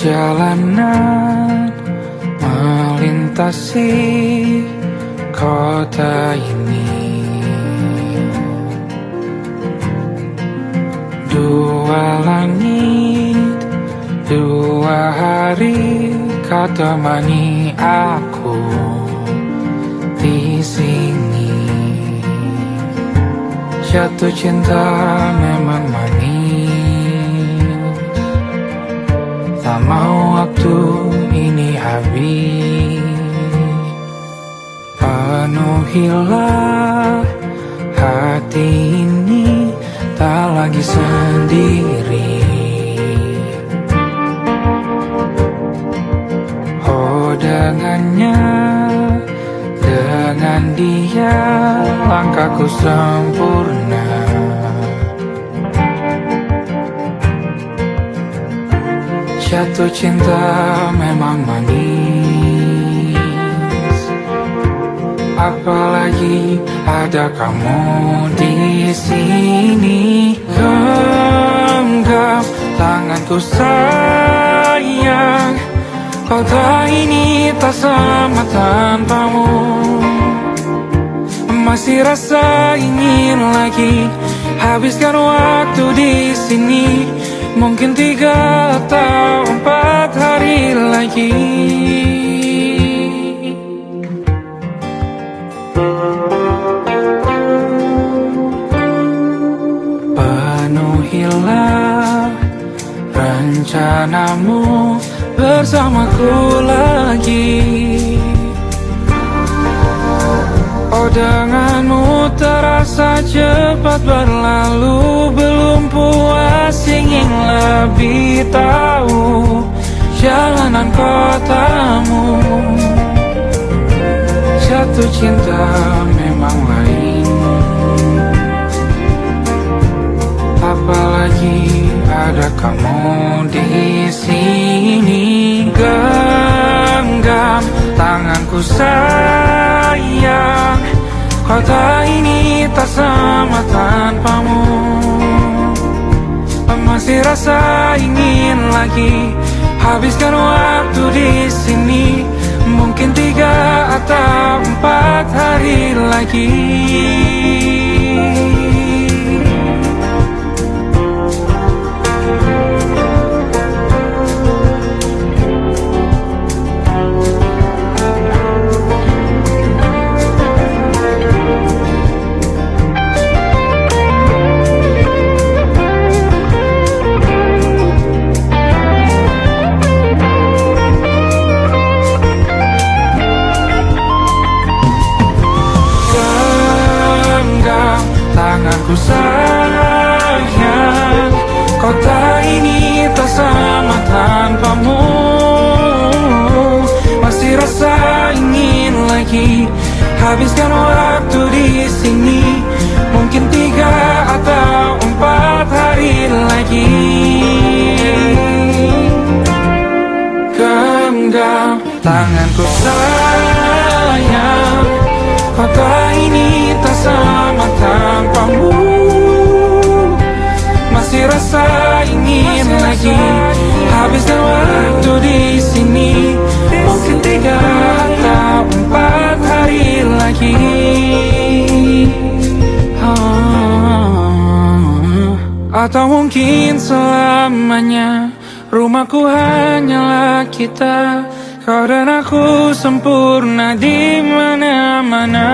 Perjalanan melintasi kota ini, dua langit, dua hari kau temani aku di sini. Jatuh cinta memang manis, tak mau waktu ini habis. Penuhilah hati ini, tak lagi sendiri. Oh dengannya, dengan dia langkahku sempurna. Jatuh cinta memang manis, apalagi ada kamu di sini. Genggam tanganku sayang, kota ini tak sama tanpamu. Masih rasa ingin lagi habiskan waktu di sini. Mungkin 3 atau 4 hari lagi. Penuhilah rencanamu bersamaku lagi. Oh denganmu terasa cepat berlalu, belum puas ingin lebih tahu jalanan kotamu. Jatuh cinta memang lain, apalagi ada kamu di sini. Genggam tanganku sayang, kota ini tak sama tanpamu. Masih rasa ingin lagi habiskan waktu di sini. Mungkin 3 atau 4 hari lagi. Tanganku sayang, kota ini tak sama tanpamu. Masih rasa ingin lagi habiskan waktu di sini. Mungkin 3 atau 4 hari lagi. Genggam tanganku sayang, kota ini tak sama tanpamu. Masih rasa ingin lagi habiskan waktu di sini. Mungkin 3 atau 4 hari lagi. Atau mungkin selamanya. Rumahku hanyalah kita, kau dan aku sempurna di mana-mana.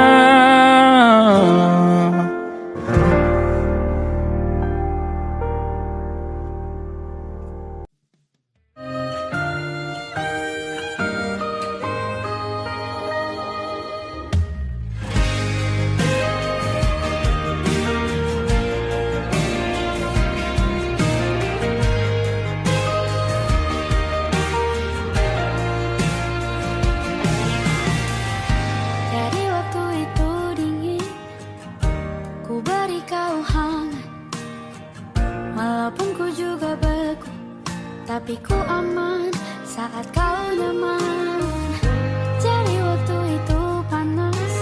Tapi ku aman saat kau nyaman. Jadi waktu itu panas,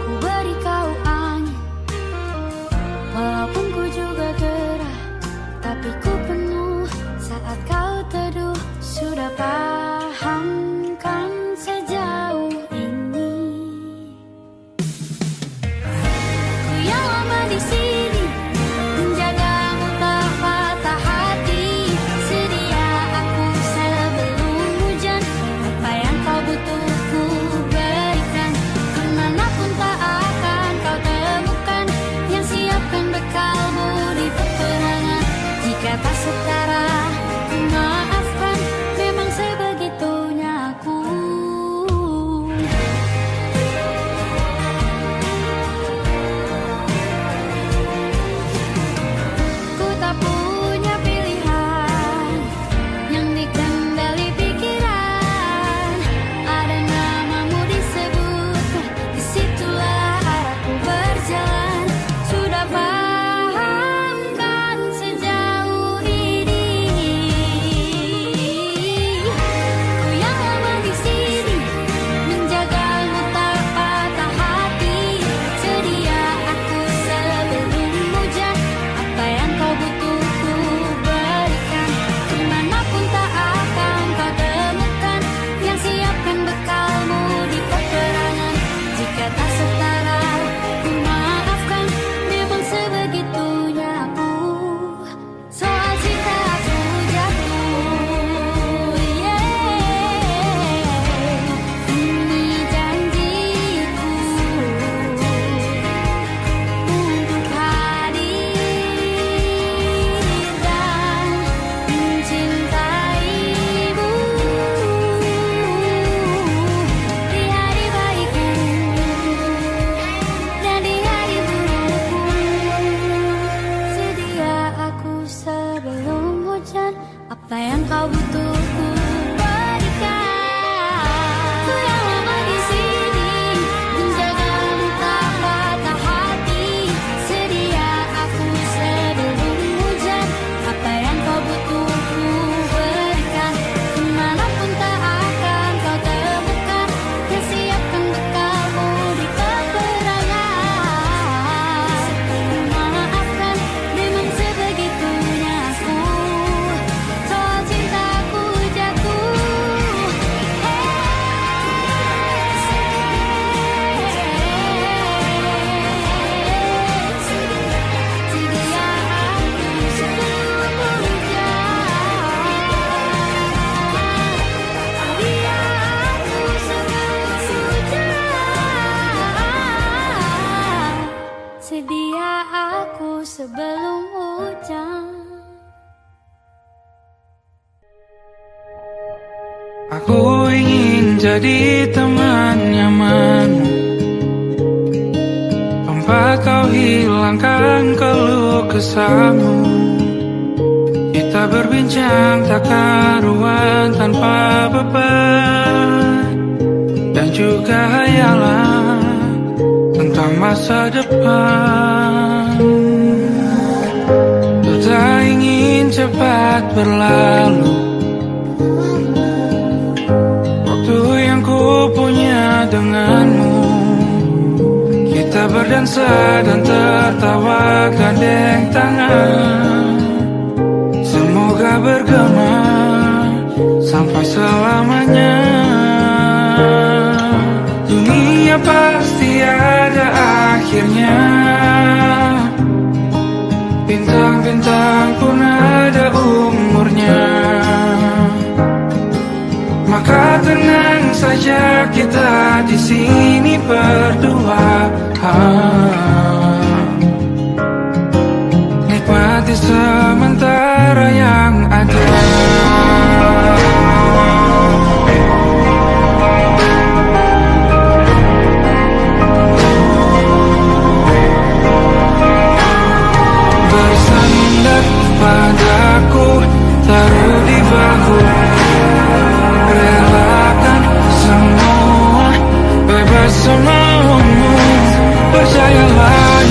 ku beri kau angin. Walaupun ku juga gerah, tapi ku penuh saat kau teduh. butuh ku berikan. Ku yang lama di sini menjagamu tak patah hati. Sedia aku sebelum hujan. Apa yang kau butuh ku berikan. Kemanapun tak akan kau temukan. Yang siapkan bekalmu di peperangan. Maafkan, memang sebegitunya aku. Soal cintaku jatuh. Sedia aku sebelum hujan. Sedia aku sebelum hujan. Sedia aku sebelum hujan. Aku ingin jadi teman nyamanmu, tempat kau hilangkan keluh kesahmu. Kita berbincang tak karuan tanpa beban, dan juga hayalan tentang masa depan. Ku tak ingin cepat berlalu waktu yang ku punya denganmu. Kita berdansa dan tertawa gandeng tangan. Semoga bergema sampai selamanya. Dunia pasti ada akhirnya. Bintang-bintang pun ada umurnya. Maka tenang saja kita di sini berdua. Nikmati sementara yang ada. Bersandar padaku, taruh di bahu. Relakan semua, bebas semaumu. Percayalah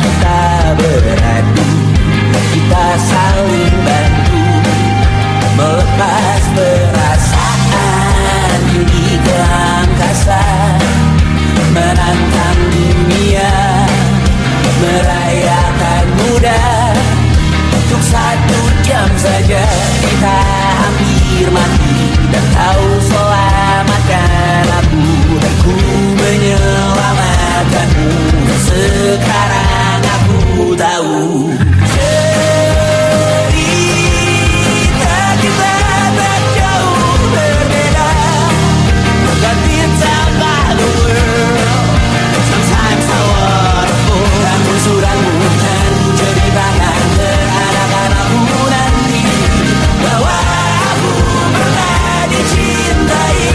kita beradu, kita saling bantu, melepas perasaan di ke angkasa, menantang dunia, merayakan muda. Untuk 1 jam saja kita hampir mati, dan kau selamatkan aku, dan ku menyelamatkanmu. Sekarang aku tahu cerita kita tak jauh berbeda, but it's about the world. Sometimes I wanna fall. Namun suratmu kan ceritakan ke anak-anakku nanti bahwa aku pernah dicintai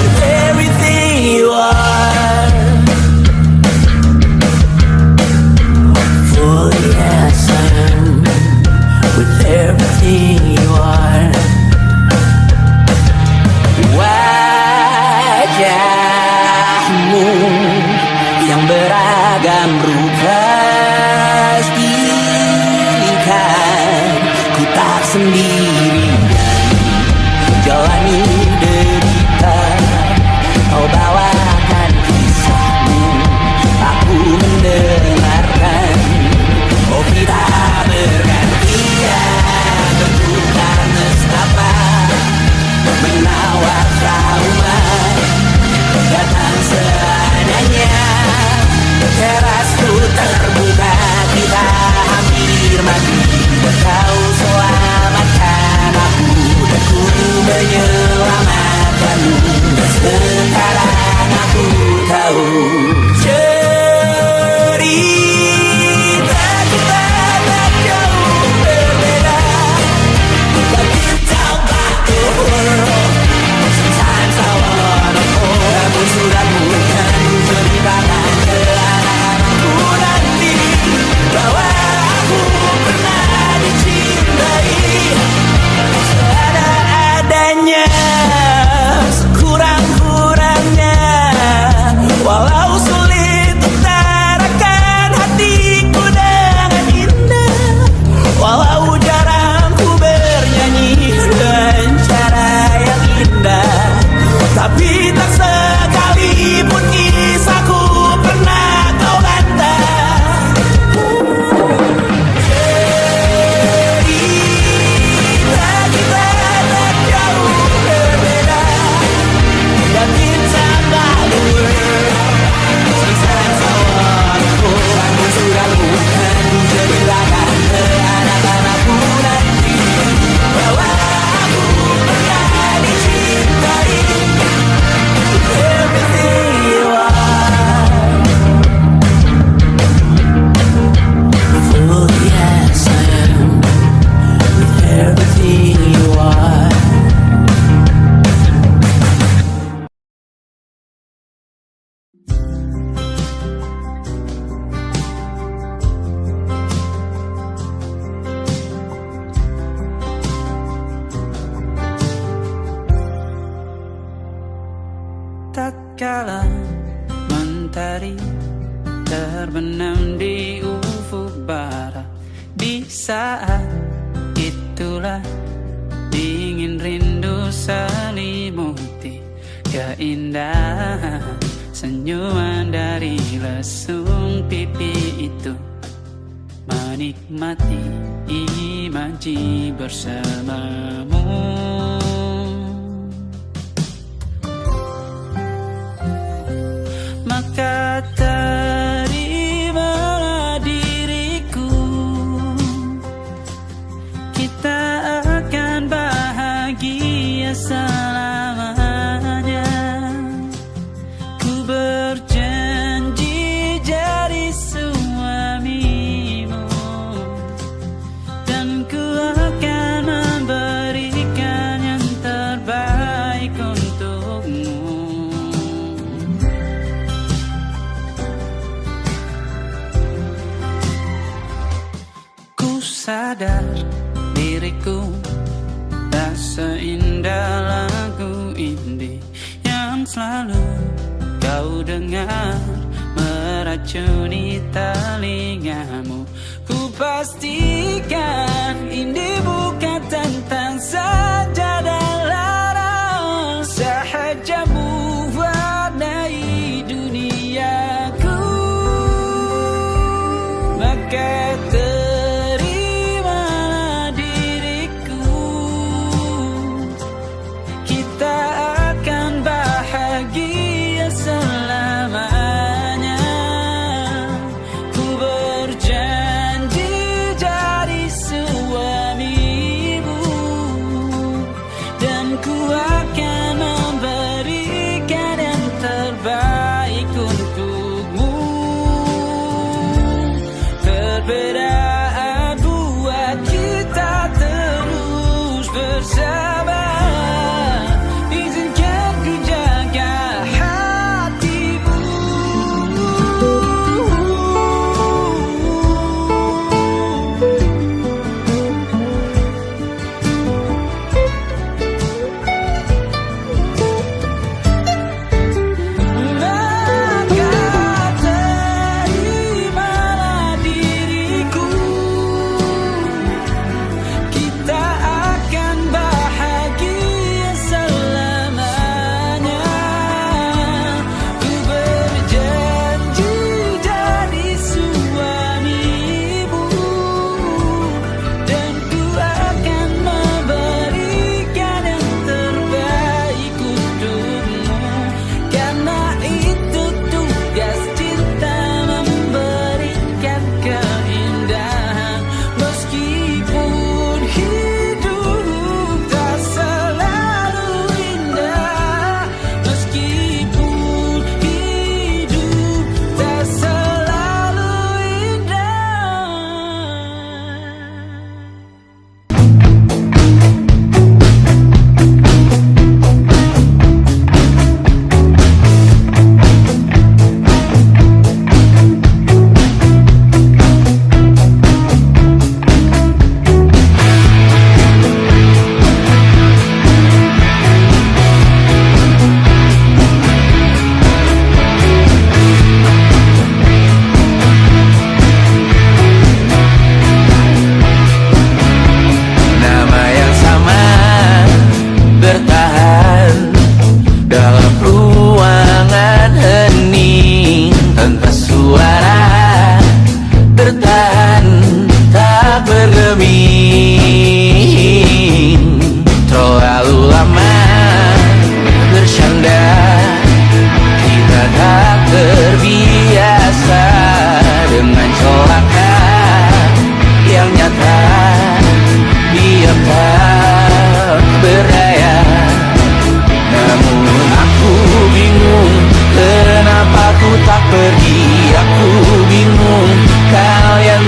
with everything you are. Fully as I am, with everything you are. Wajahmu yang beragam rupa pastikan ku tak sendirian jalani derita. Kau bawakan kisahmu, aku mendengarkan. Oh kita bergantian bertukar nestapa, menawar trauma datang seadanya. Terasku terbuka, kita hampir mati, kau selamatkan aku, dan ku menyelamatkanmu. Sekarang aku tahu cerita kita tak jauh berbeda, but it's about the world. Sometimes I wanna fall. Namun suratmu kan ceritakan ke anak-anakku nanti bahwa aku pernah dicintai seadanya, sekurang-kurangnya. Walau sulit utarakan hatiku dengan indah, walau jarang ku bernyanyi dengan cara yang indah, tapi tak sekalipun kisahku pernah kau bantah. Cerita kita tak jauh berbeda, but it's about the world. Sometimes I wanna fall. Namun suratmu kan ceritakan ke anak-anakku nanti bahwa aku pernah dicintai with everything you are. Fully as I am, with everything you are. Tak kala mentari terbenam di ufuk barat, di saat itulah dingin rindu selimuti keindahan senyuman dari lesung pipi itu, menikmati imaji bersamamu. Maka terimalah diriku, kita akan bahagia selamanya. Ku berjanji jadi suamimu, dan ku akan memberikan yang terbaik untukmu. Sadar diriku tak seindah lagu indie yang selalu kau dengar meracuni telingamu. Ku pastikan ini bukan tentang sajadah larang, sahajamu warnai duniaku. Maka terimalah diriku, kita akan bahagia selamanya. Ku berjanji jadi suamimu, dan ku akan memberikan yang terbaik untukmu. Perbedaan buat kita terus bersama. Izinkan ku jaga hatimu. Maka terimalah diriku, kita akan bahagia selamanya. Ku berjanji jadi suamimu, dan ku akan memberikan yang terbaik untukmu. Karena itu tugas cinta, memberikan keindahan. Meskipun hidup tak selalu indah, meskipun hidup tak selalu indah. Nama yang sama bertahan dalam ruangan hening tanpa suara, bertahan tak bergeming. Terlalu lama bersandar, kita tak terbiasa dengan celaka yang nyata. Biar tak berdaya, namun aku bingung kenapa ku tak pergi. Aku bingung kalian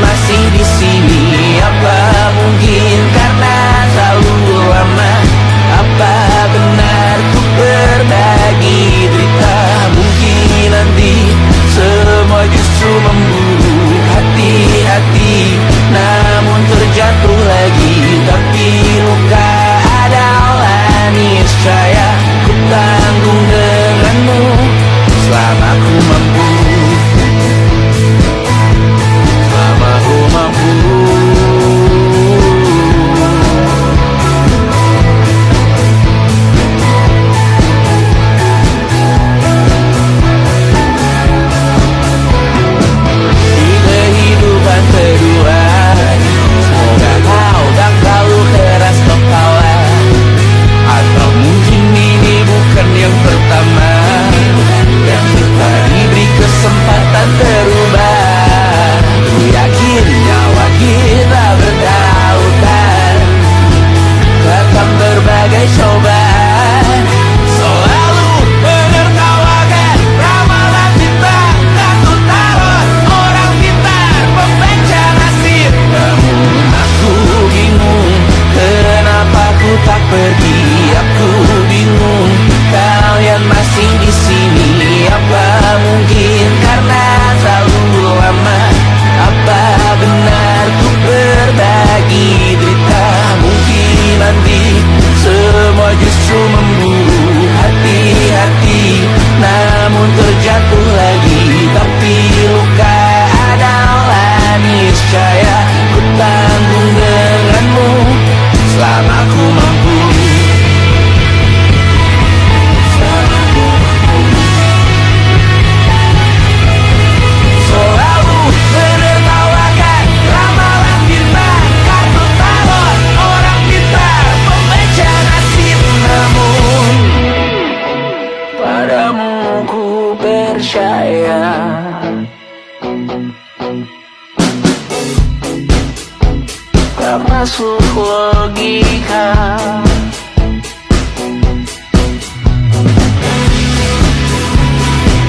tak masuk logika.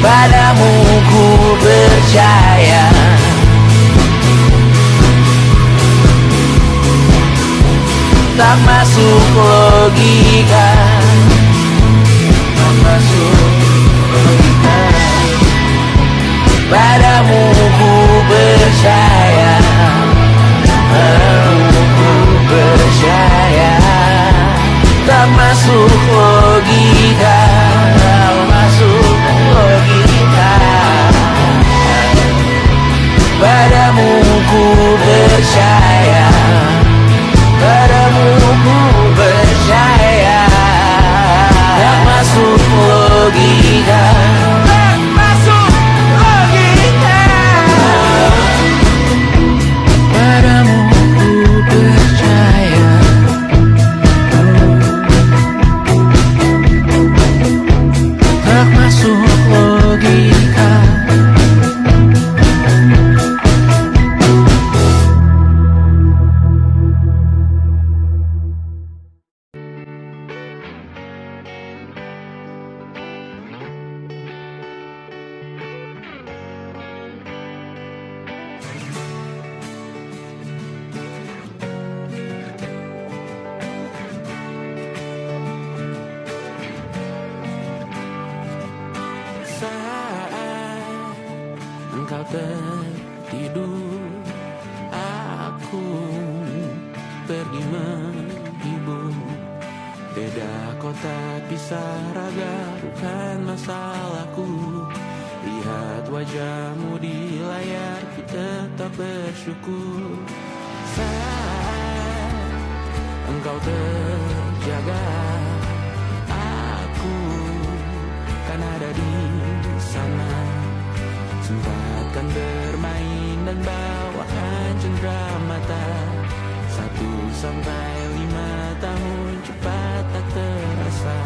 Padamu ku percaya, tak masuk logika, tak masuk logika. Padamu ku percaya, padamu ku percaya, tak masuk logika, tak masuk logika. Padamu ku percaya, padamu ku percaya, tak masuk logika, tak masuk logika. Padamu ku percaya, tak masuk logika. Saat engkau tertidur, aku pergi menghibur. Beda kota pisah raga, bukan masalahku. Lihat wajahmu di layar, ku tetap bersyukur. Saat engkau terjaga, aku kan ada di sana. Sempatkan bermain dan bawakan cendera mata. 1-5 tahun cepat tak terasa.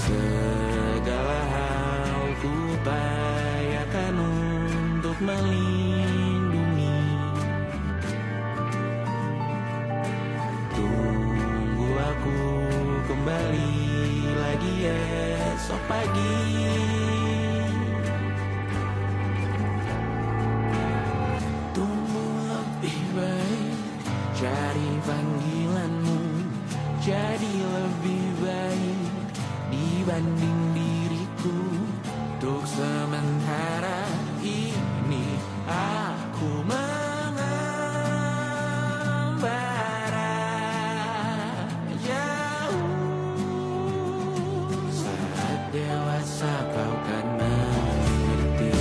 Segala hal ku upayakan untuk melindungi. Tunggu aku kembali lagi esok pagi. Tumbuh lebih baik, cari panggilanmu, jadi lebih baik dibanding diriku. Untuk sementara ini aku mengembara jauh. Saat dewasa kau kan mengerti.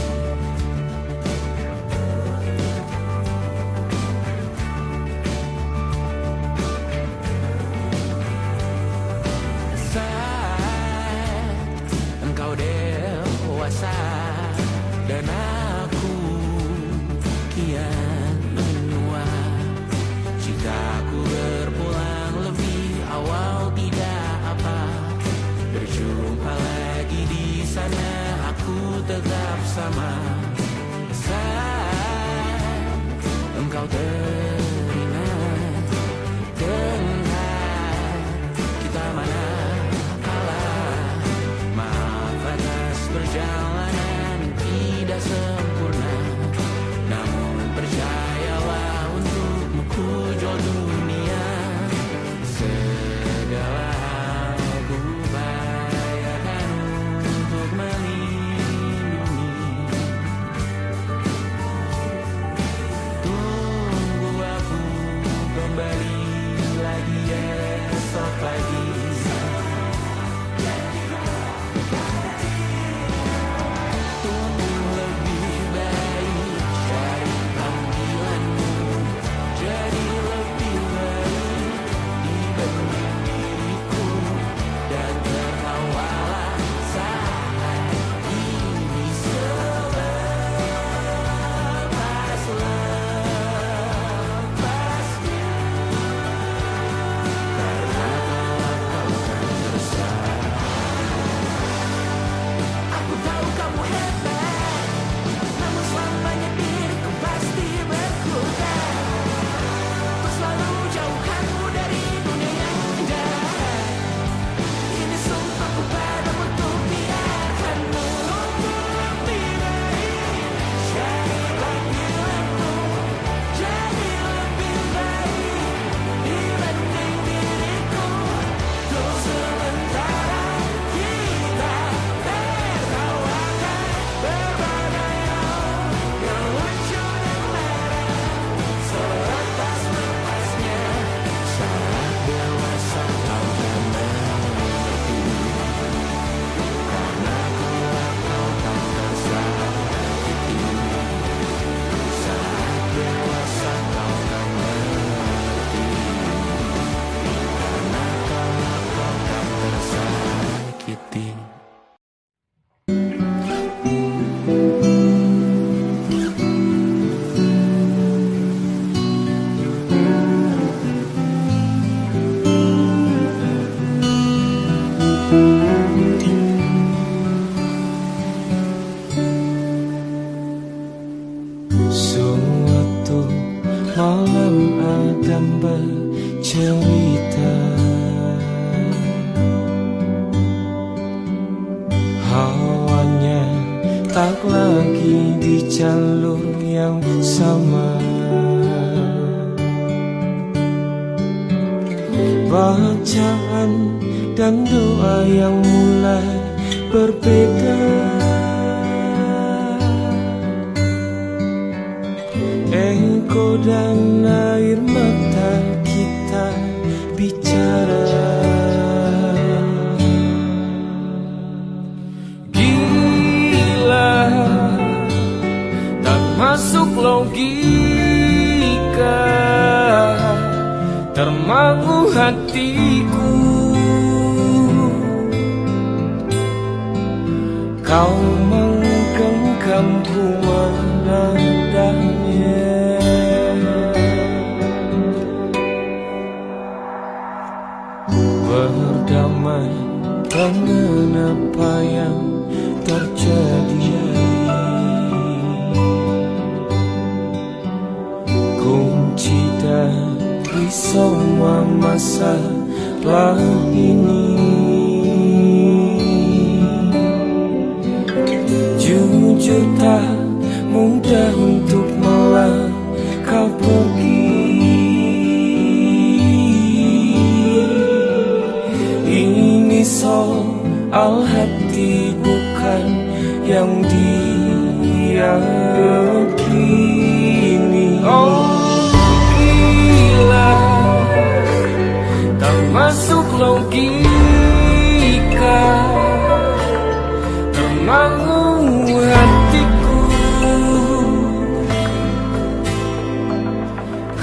Saat engkau dewasa dan aku kian menua. Cintaku berpulang lebih awal tidak apa. Berjumpa lagi di sana, aku tetap sama. Saat engkau teringat dengan kita mana kalah. Maaf atas perjalanan tidak sempurna, namun percayalah untukmu ku jual dunia. Segala hal ku upayakan untuk melindungi. Tunggu malam Adam bercerita. Hawanya tak lagi di jalur yang sama. Bacaan dan doa yang mulai berbeda. Ego dan air mata kita bicara. Gila, tak masuk logika, termangu hatiku. Kau menggenggamku menadanya. Berdamai dengan apa yang terjadi. Kunci dari semua masalah ini. Jujur tak mudah untuk melangkah pergi. Ini soal hati bukan yang diyakini. Oh gila, tak masuk logika, termangu hatiku.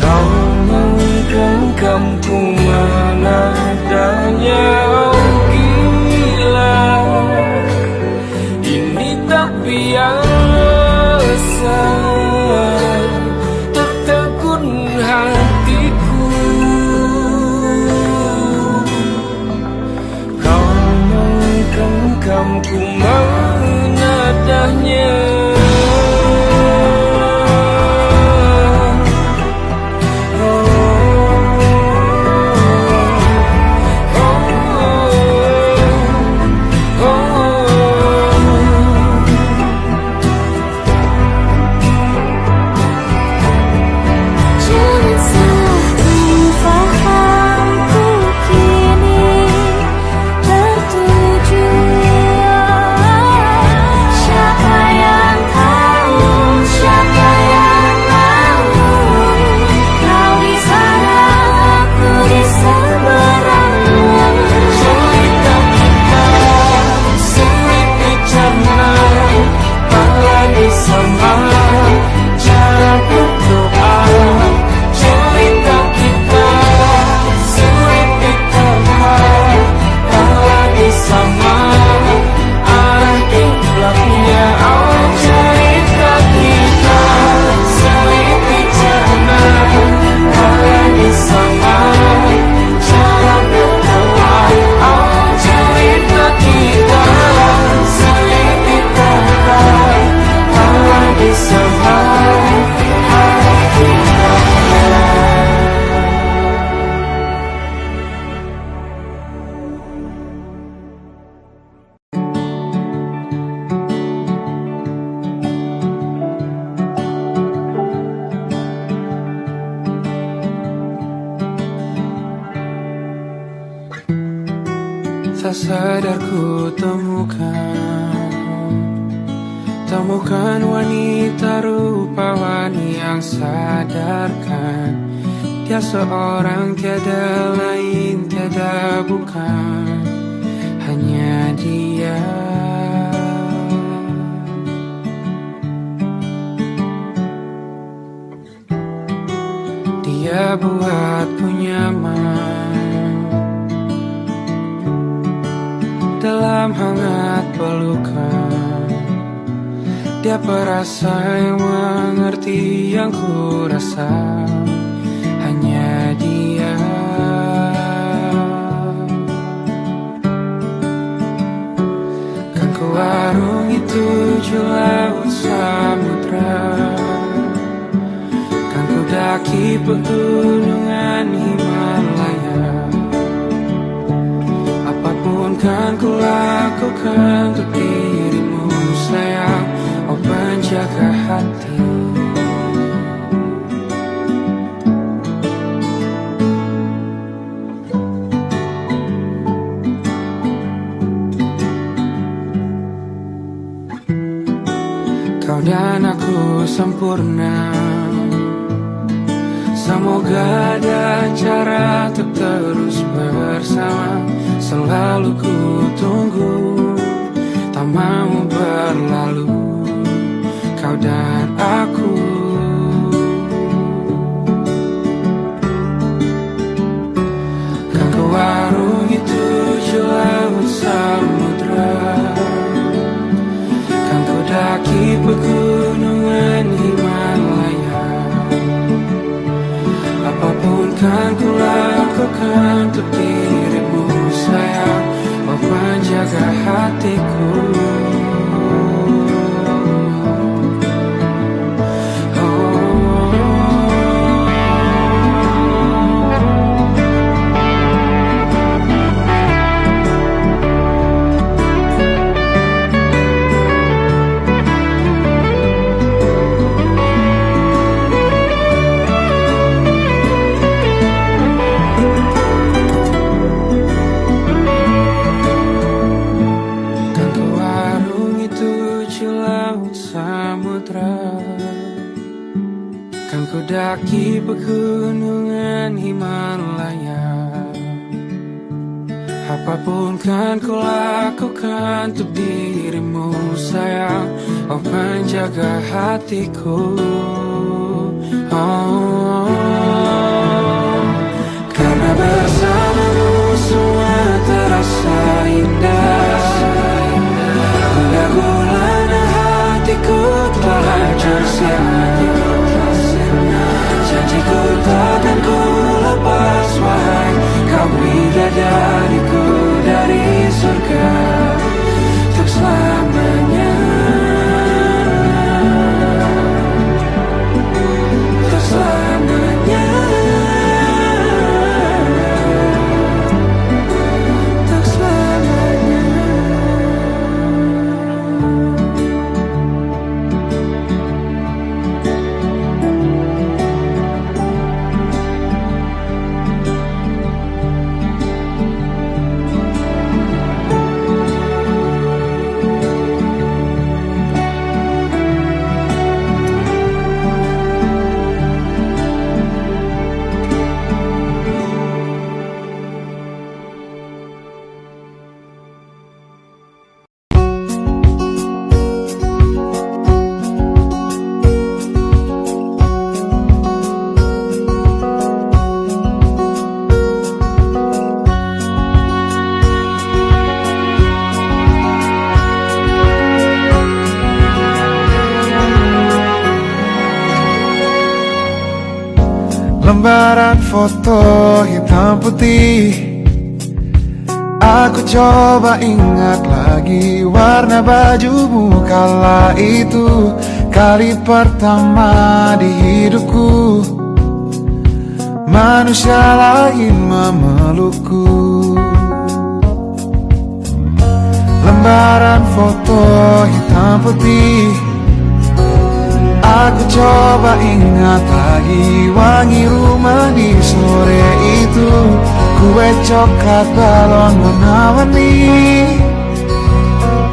Kau menggenggamku menadanya. Oh gila, ini tak biasa, tertegun hatiku. Kau menggenggamku menadanya. Tak sadar ku temukan wanita rupawani yang sadarkan dia seorang, tiada lain, tiada bukan, hanya dia. Dia buatku nyaman dalam hangat pelukan. Dia perasa yang mengerti yang ku rasa, hanya dia. Kan ku arungi 7 laut samudra, kan ku daki pegunungan Himalaya, apapun kan ku lakukan untuk dirimu sayang, oh penjaga hati. Kau dan aku sempurna, semoga ada cara untuk terus bersama. Selalu ku tunggu, tak mau berlalu, kau dan aku. Kan ku warungi 7 laut samudra, kan ku daki pegunungan Himalaya, apapun kan ku lakukan untuk dirimu sayang, oh penjaga hatiku. Kan ku daki pegunungan Himalaya, apapun kan ku lakukan untuk dirimu sayang, oh penjaga hatiku. Oh, karena bersamamu semua terasa indah, gula-gulana hatiku telah hancur sia-sia. Janjiku takkan ku lepas, wahai kau bidadariku dari surga untuk selamanya, untuk selamanya, untuk selamanya. Lembaran foto hitam putih, aku coba ingat lagi warna bajumu kala itu. Kali pertama di hidupku manusia lain memelukku. Lembaran foto hitam putih, aku coba ingat lagi wangi rumah di sore itu. Kue coklat balon warna-warni,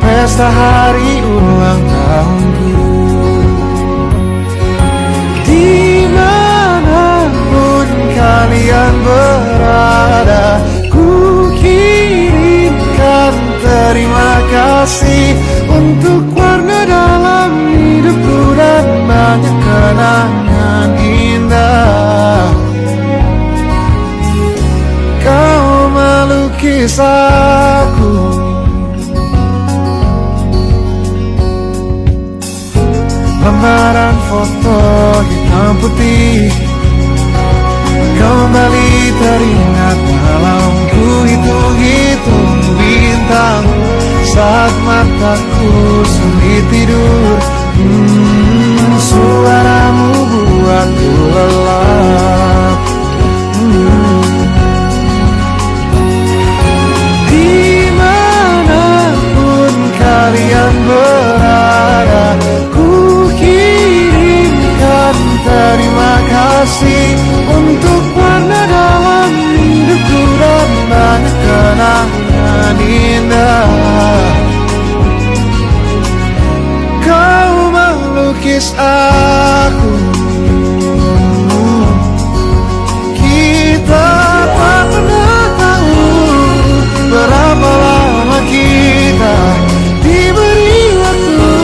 pesta hari ulang tahunku. Dimanapun kalian berada, ku kirimkan terima kasih untuk warna dalam hidupku dan banyak kenangan indah. Kau melukis aku, lembaran foto hitam putih kembali teringat malam ku hitung-hitung bintang saat mataku sulit tidur. Suaramu buatku lelah. kasih untuk warna dalam hidupku dan banyak kenangan indah. Kau melukis aku, kita tak pernah tahu berapa lama kita diberi waktu.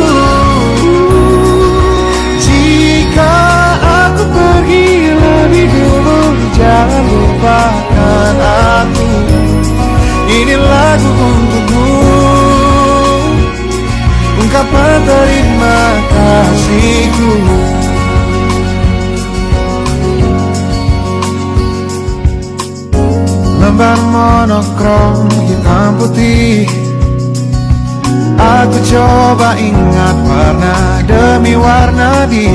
Jika aku pergi lebih dulu, jangan lupakan aku. Ini lagu untukmu, ungkapan terima kasihku. Lembar monokrom hitam putih, aku coba ingat warna demi warna di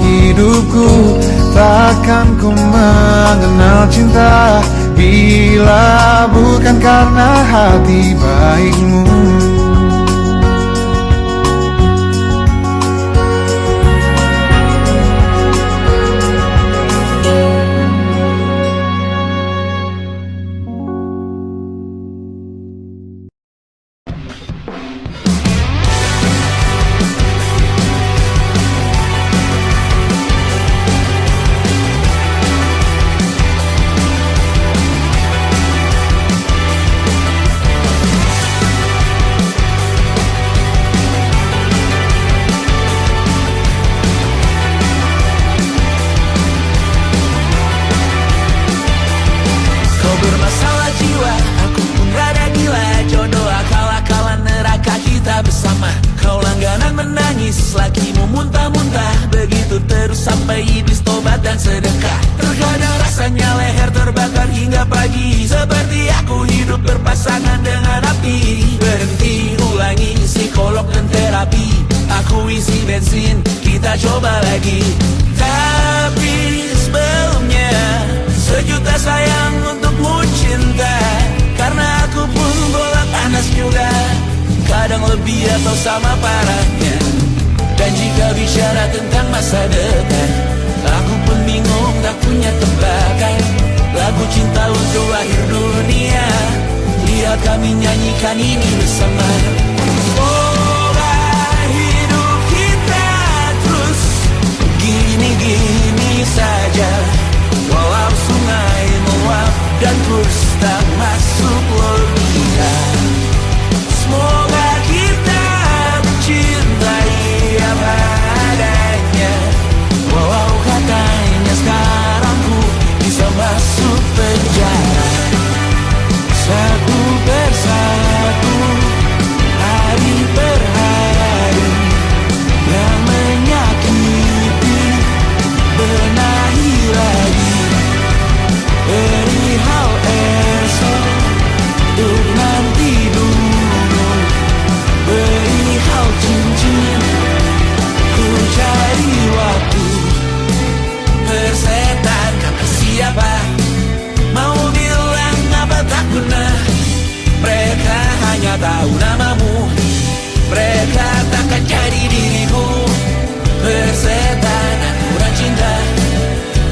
hidupku. Takkan ku mengenal cinta bila bukan karena hati baikmu. Bermasalah jiwa, aku pun rada gila. Jodoh akal-akalan neraka kita bersama. Kau langganan menangis, lakimu muntah-muntah. Begitu terus sampai iblis tobat dan sedekah. Terkadang rasanya leher terbakar hingga pagi. Seperti aku hidup berpasangan dengan api. Berhenti, ulangi psikolog dan terapi. Aku isi bensin, kita coba lagi. Tapi sebelumnya sejuta sayang untukmu cinta. Karena aku pun bola panas juga, kadang lebih atau sama parahnya. Dan jika bicara tentang masa depan, aku pun bingung tak punya tebakan. Lagu cinta untuk akhir dunia, lihat kami nyanyikan ini bersama. Semoga hidup kita terus gini-gini saja. Walau sungai meluap dan kurs tak masuk logika. Semoga kita mencintai apa adanya. Walau katanya sekarang ku bisa masuk penjara. Satu persatu, hari per hari, yang menyakiti benahi lagi. Perihal esok, untuk nanti dulu. Perihal cincin, ku cari waktu. Persetan kata siapa, mau bilang apa tak guna. Mereka hanya tahu namamu, mereka takkan jadi diriku. Persetan aturan cinta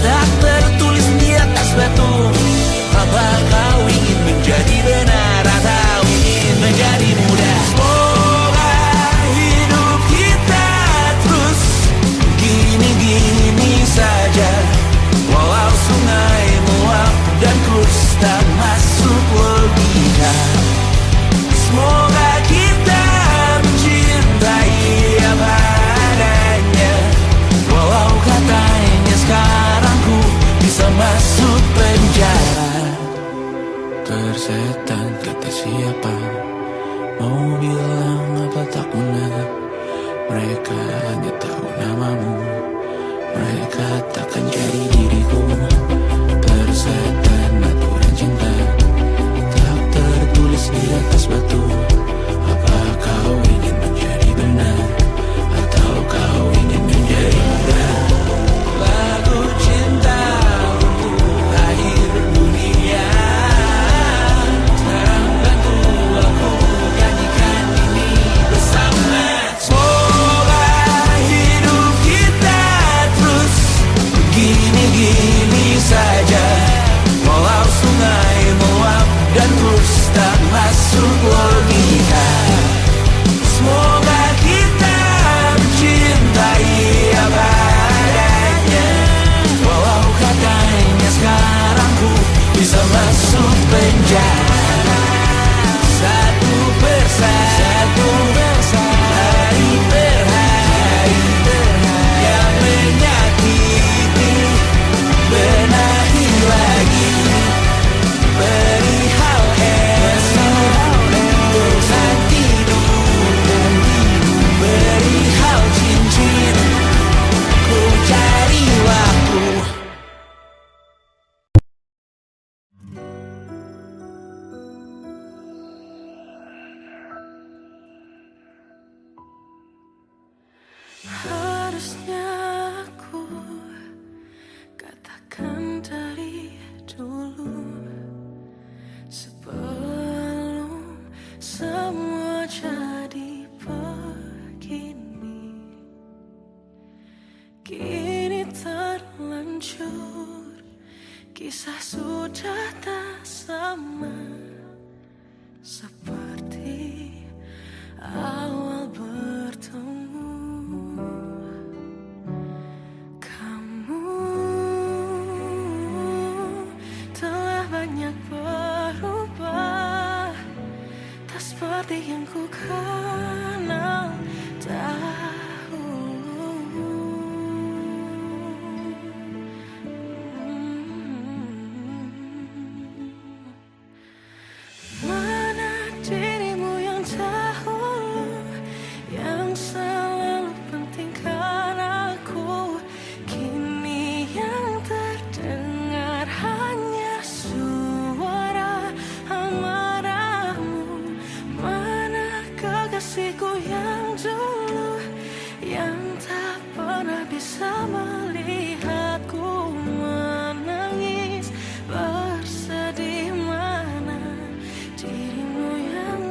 tak tertulis di atas batu. Apa kau ingin menjadi benar atau ingin menjadi muda? Semoga hidup kita terus gini-gini saja. Walau sungai meluap dan kurs tak masuk logika. Semoga kita mencintai apa adanya. Walau katanya sekarang ku bisa masuk penjara. Tersetan kata siapa, mau bilang apa tak guna. Mereka hanya tahu namamu, mereka takkan jadi diriku. Tersetan aturan cinta tak tertulis di atas batu. Apa kau ingin menjadi benar atau kau ingin menjadi muda? Lagu cinta untuk akhir dunia, sekarang bantu aku nyanyikan ini bersama. Semoga hidup kita terus gini begini saja. Walau sungai meluap dan terus tak masuk logika. Semoga kita mencintai apa adanya. Walau katanya sekarang ku bisa masuk penjara. Satu persatu, hari per hari yang menyakiti, benahi lagi. Perihal esok, urusan tidur, perihal cincin, ku cari waktu. Harusnya aku katakan dari dulu, sebelum semua jadi begini. Kini terlanjur, kisah sudah tak sama seperti awal bertemu. Kamu telah banyak berubah, tak seperti yang ku kenal dahulu. Mana dirimu yang dahulu, yang selalu pentingkan aku. Kini yang terdengar hanya suara amarahmu. Mana kekasihku yang dulu, yang tak pernah bisa melihatku menangis bersedih. Mana dirimu yang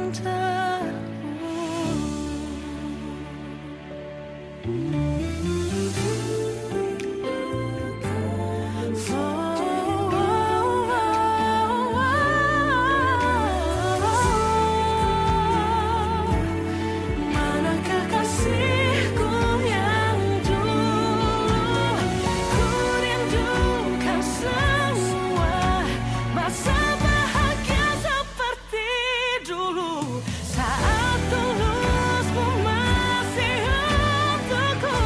mana kekasihku yang dulu, ku rindukan semua masa bahagia seperti dulu, saat tulusmu masih untukku.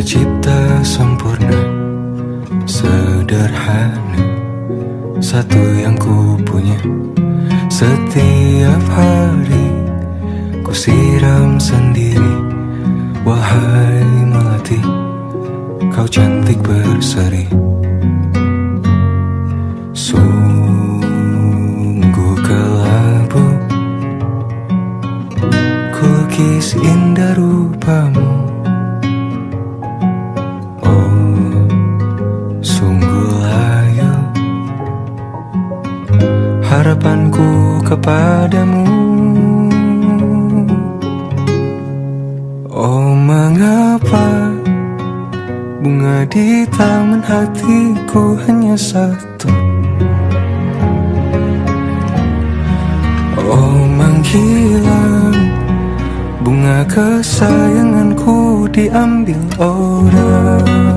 tercipta sempurna, sederhana, satu yang ku punya. Setiap hari ku siram sendiri. Wahai melati, kau cantik berseri. Sungguh kelabu kulukis indah rupamu. Oh, sungguh layu harapanku kepadamu. Oh, mengapa bunga di taman hatiku hanya satu? Oh, menghilang bunga kesayanganku diambil orang.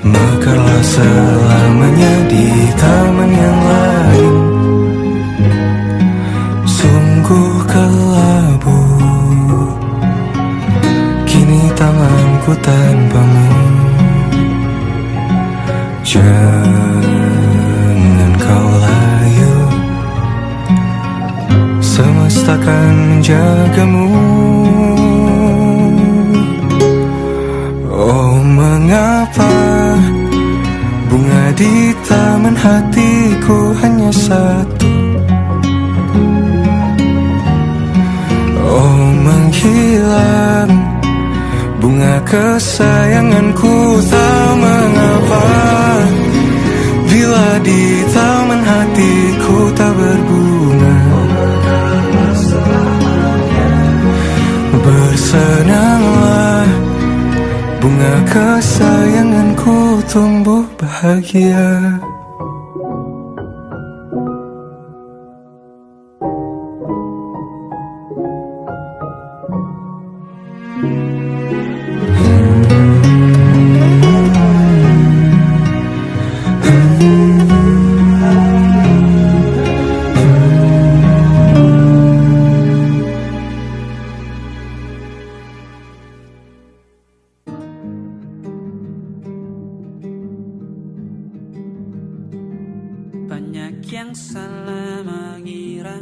Mekarlah selamanya di taman yang lain. Sungguh kelabu kini tamanku tanpamu. Jangan kau layu, semesta akan menjagamu. Oh, mengapa bunga di taman hatiku hanya satu? Oh, menghilang bunga kesayanganku, tak mengapa bila di taman hatiku tak berbunga. Bersenanglah bunga kesayanganku tumbuh bahagia. Banyak yang salah mengira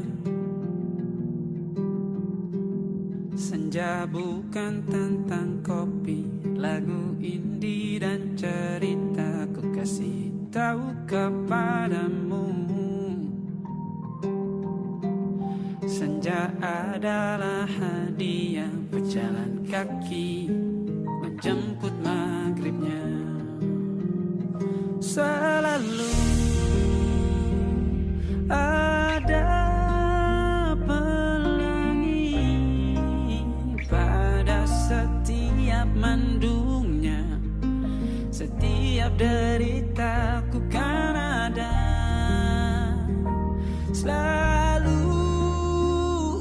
senja bukan tentang kopi, lagu indie dan cerita. Ku kasih tahu kepadamu, senja adalah hadiah berjalan kaki menjemput maghribnya. Selalu ada pelangi pada setiap mendungnya. Setiap deritaku kan ada selalu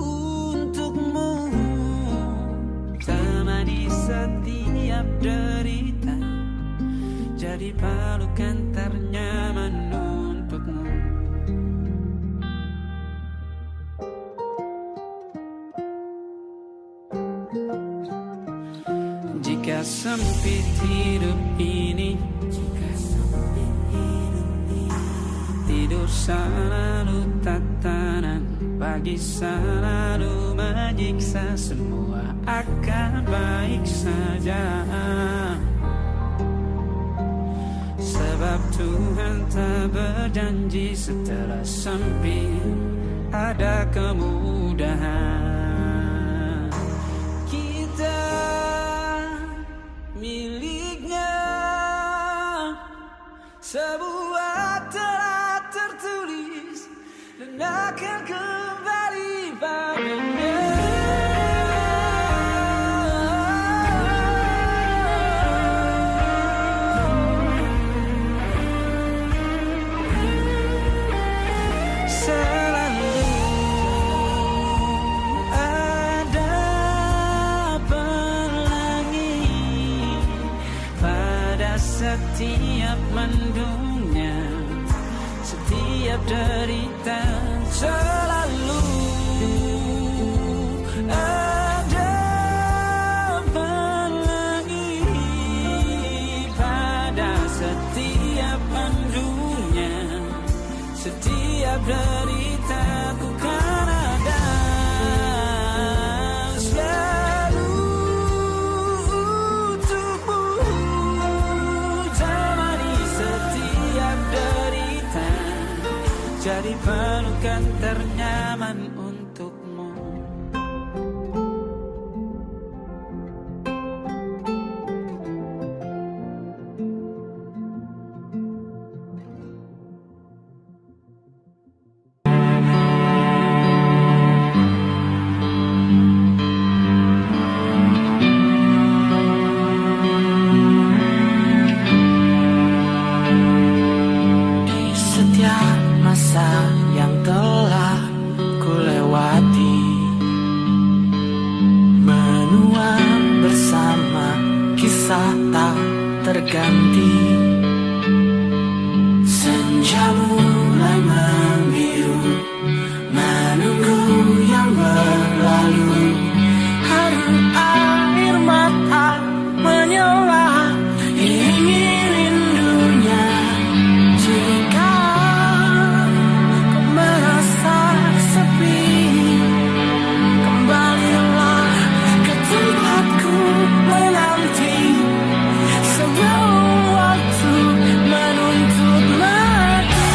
untukmu. Temani setiap derita, jadi pelukan ternyaman untukmu. Jika sempit hidup ini, tidur selalu tatanan, pagi selalu menyiksa, semua akan baik saja. Sebab Tuhan tak berjanji setelah sempit ada kemudahan. Kita miliknya, sebuah telah tertulis dan akan kembali padanya. Setiap mendungnya, akan ternyaman untukmu. Terganti, senja mulai membiru, menunggu yang berlalu. Haru air mata menyala, ingin rindunya. Jika kau merasa sepi, kembalilah ke tempatku menanti. Sebelum waktu menuntut mati.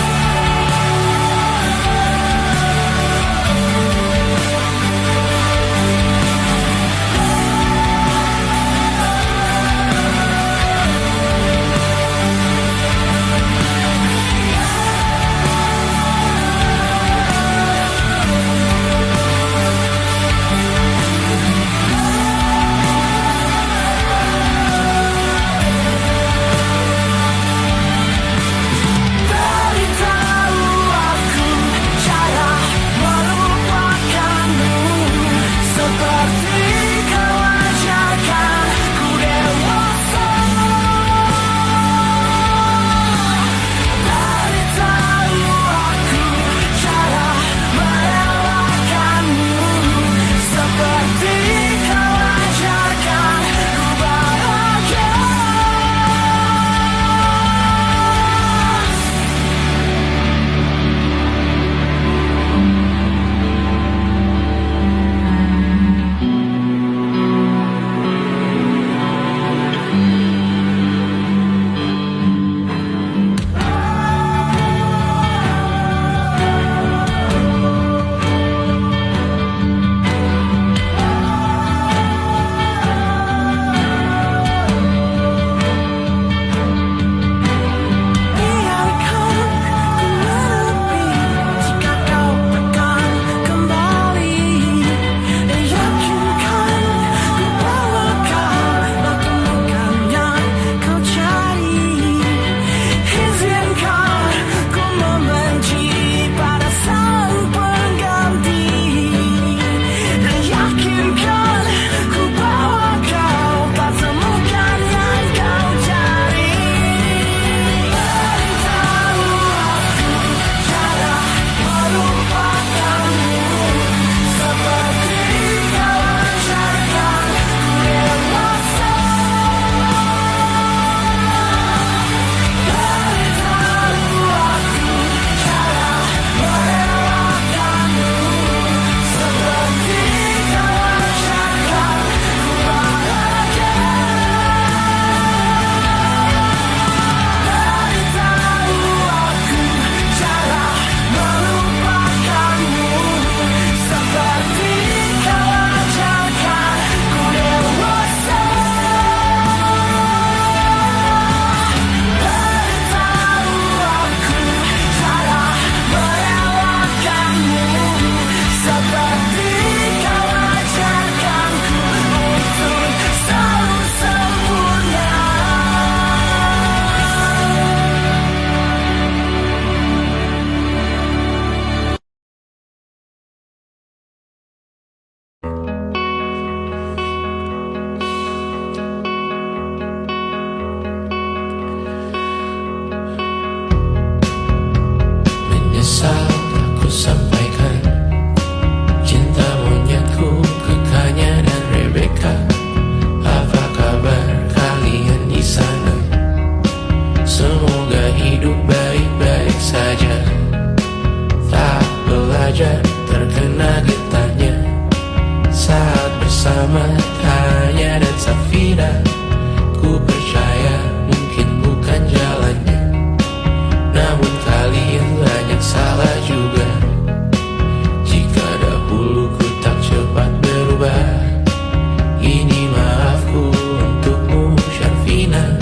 Ini maafku untukmu Syarfina,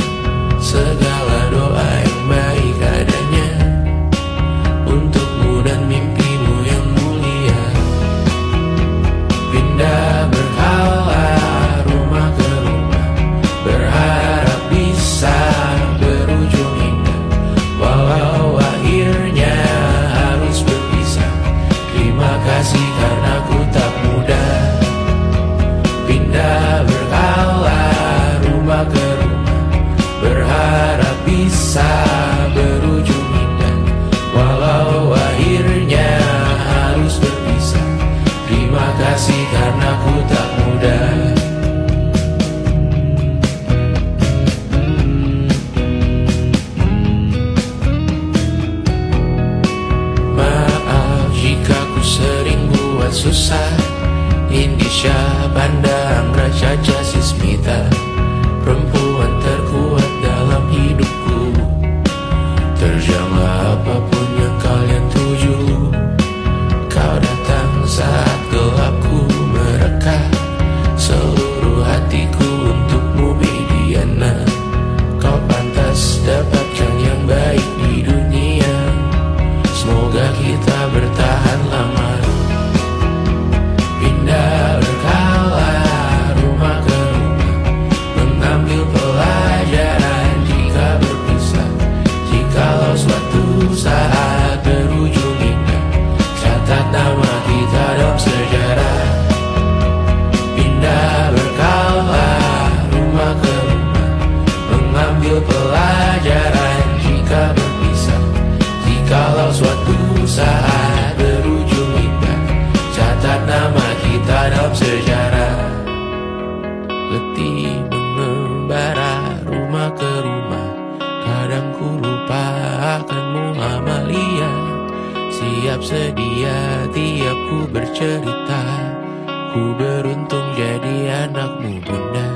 segala doa yang baik adanya untukmu dan mimpimu yang mulia. Pindah berhala rumah ke rumah, berharap bisa berujung indah, walau akhirnya harus berpisah. Terima kasih karena ku tak mudah. Pindah berkala rumah ke rumah, berharap bisa berujung indah, walau akhirnya harus berpisah. Terima kasih karena ku tak mudah. Maaf jika ku sering buat susah. Indisha pandang Raja Jasismita, perempuan terkuat dalam hidupku. Terjanglah apapun yang kalian tuju. Kau datang saat gelapku mereka, seluruh hatiku untukmu Mediana. Kau pantas dapatkan yang baik di dunia. Semoga kita bertahan lama. Pindah berkala rumah ke rumah, mengambil pelajaran jika berpisah. Jikalau suatu saat berujung indah, catat nama kita dalam sejarah. Pindah berkala rumah ke rumah, mengambil pelajaran jika berpisah. Jikalau suatu saat berujung indah, catat nama kita dalam sejarah. Letih mengembara rumah ke rumah, kadang ku lupa akanmu Amalia. Siap sedia tiap ku bercerita, ku beruntung jadi anakmu bunda.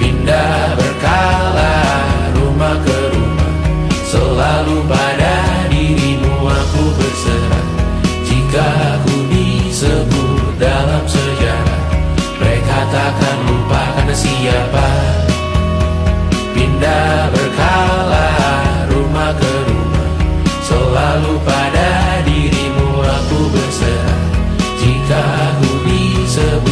Pindah berkala rumah ke rumah, selalu pada dirimu aku berserah. Jika aku disebut dalam sejarah, mereka takkan lupa karena siapa. Pindah berkala rumah ke rumah, selalu pada dirimu aku berserah. Jika aku disebut